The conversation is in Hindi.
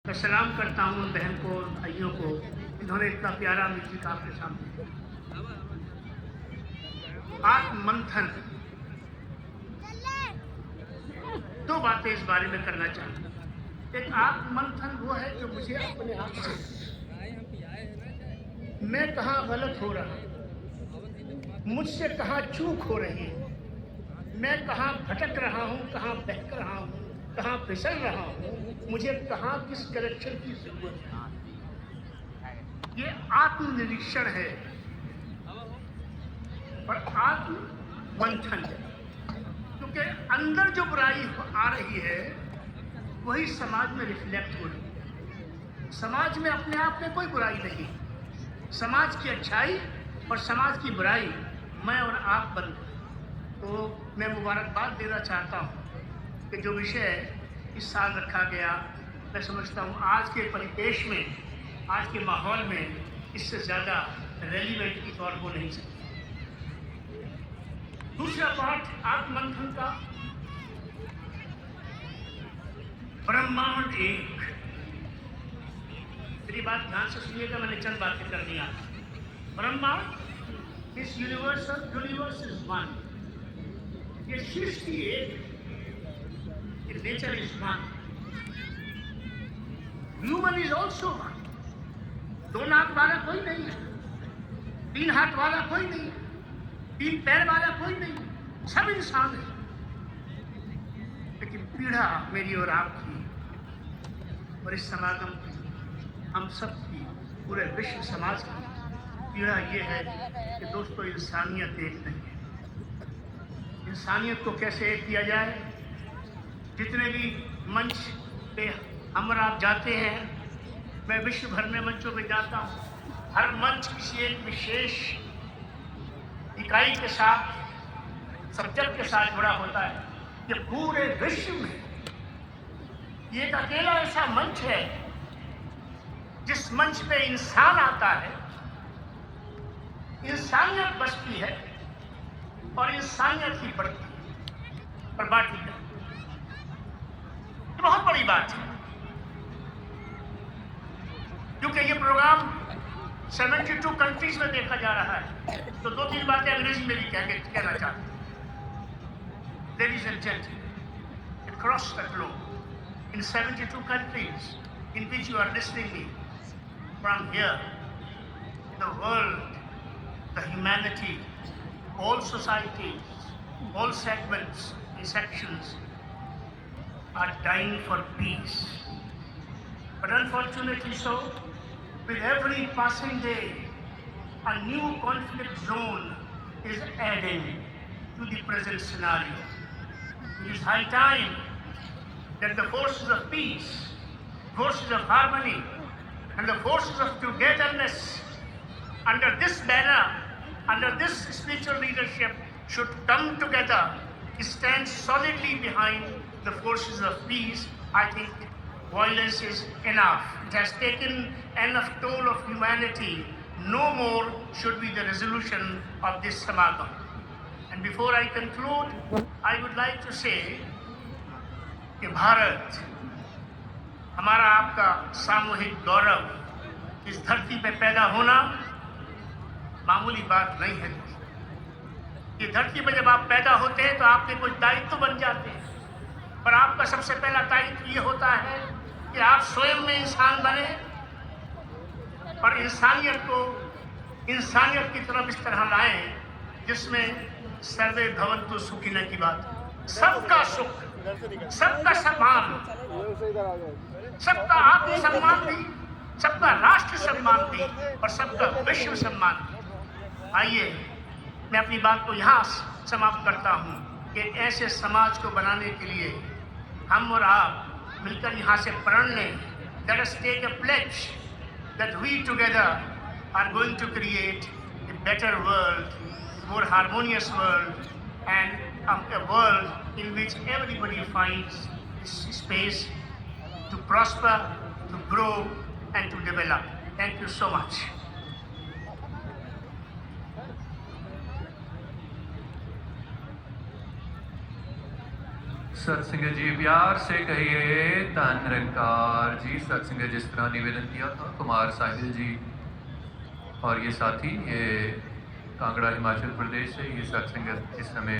मैं सलाम करता हूँ उन बहन को और भाइयों को, इन्होंने इतना प्यारा म्यूजिक आपके सामने। आत्म मंथन, दो बातें इस बारे में करना चाहूँगा। एक आत्म मंथन वो है जो मुझे अपने आप से, मैं कहाँ गलत हो रहा हूँ, मुझसे कहाँ चूक हो रही है, मैं कहाँ भटक रहा हूँ, कहाँ बहक रहा हूँ, कहाँ फिसल रहा हूँ, मुझे कहाँ किस करेक्शन की जरूरत है। ये आत्मनिरीक्षण है और आत्म मंथन है, क्योंकि अंदर जो बुराई आ रही है वही समाज में रिफ्लेक्ट हो रही है। समाज में अपने आप में कोई बुराई नहीं, समाज की अच्छाई और समाज की बुराई मैं और आप बन। तो मैं मुबारकबाद देना चाहता हूँ कि जो विषय इस साल रखा गया, मैं समझता हूँ आज के परिपेश में, आज के माहौल में इससे ज़्यादा रेलिवेंट की तौर हो नहीं सकती। दूसरा पाठ आत्ममंथन का, ब्रह्मांड एक। मेरी बात ध्यान से सुनिएगा, मैंने चंद बातें करनी है। ब्रह्मांड इस यूनिवर्स इज वन। ये सृष्टि एक, nature is one, human is also one. दो नाक वाला कोई नहीं है, तीन हाथ वाला कोई नहीं है, तीन पैर वाला कोई नहीं है, सब इंसान है। लेकिन पीड़ा मेरी और आपकी और इस समागम की, हम सब की, पूरे विश्व समाज की पीड़ा ये है कि दोस्तों इंसानियत एक नहीं है। इंसानियत को कैसे एक किया जाए? जितने भी मंच पे हम और आप जाते हैं, मैं विश्व भर में मंचों पे जाता हूँ, हर मंच किसी एक विशेष इकाई के साथ, सब्जेक्ट के साथ जुड़ा होता है। कि पूरे विश्व में ये एक अकेला ऐसा मंच है जिस मंच पे इंसान आता है, इंसानियत बचती है और इंसानियत ही बढ़ती है और बांटी है। ये बहुत बड़ी बात है, क्योंकि ये प्रोग्राम 72 कंट्रीज में देखा जा रहा है। तो दो तीन बातें अंग्रेजी में भी कहना चाहता हूँ। Ladies and gentlemen, across the globe, in 72 countries in which you are listening me from here, the world, the humanity, all societies, all segments and sections are dying for peace. But unfortunately so, with every passing day, a new conflict zone is adding to the present scenario. It is high time that the forces of peace, forces of harmony, and the forces of togetherness under this banner, under this spiritual leadership, should come together, stand solidly behind the forces of peace. I think violence is enough. It has taken enough toll of humanity. No more should be the resolution of this samagam. And before I conclude, I would like to say कि भारत, हमारा आपका सामूहिक गौरव, इस धरती पे पैदा होना मामूली बात नहीं है। ये धरती पर जब आप पैदा होते हैं तो आपके कुछ दायित्व बन जाते हैं, पर आपका सबसे पहला दायित्व ये होता है कि आप स्वयं में इंसान बने और इंसानियत को इंसानियत की तरफ इस तरह लाएं जिसमें सर्वे भवन्तु सुखिनः की बात, सबका सुख, सबका सम्मान, सबका आत्मसम्मान भी, सबका राष्ट्र सम्मान भी और सबका विश्व सम्मान भी। आइए मैं अपनी बात को यहाँ समाप्त करता हूँ कि ऐसे समाज को बनाने के लिए हम और आप मिलकर यहाँ से प्रण लें। Let us take a pledge that we together are going to create a better world, more harmonious world, and a world in which everybody finds space to prosper, to grow, and to develop. Thank you so much. सत्संग जी प्यार से कहिए धन निरंकार जी। सत्संग जिस तरह निवेदन किया था कुमार साहिल जी और ये साथी, ये कांगड़ा हिमाचल प्रदेश से ये सत्संग इस समय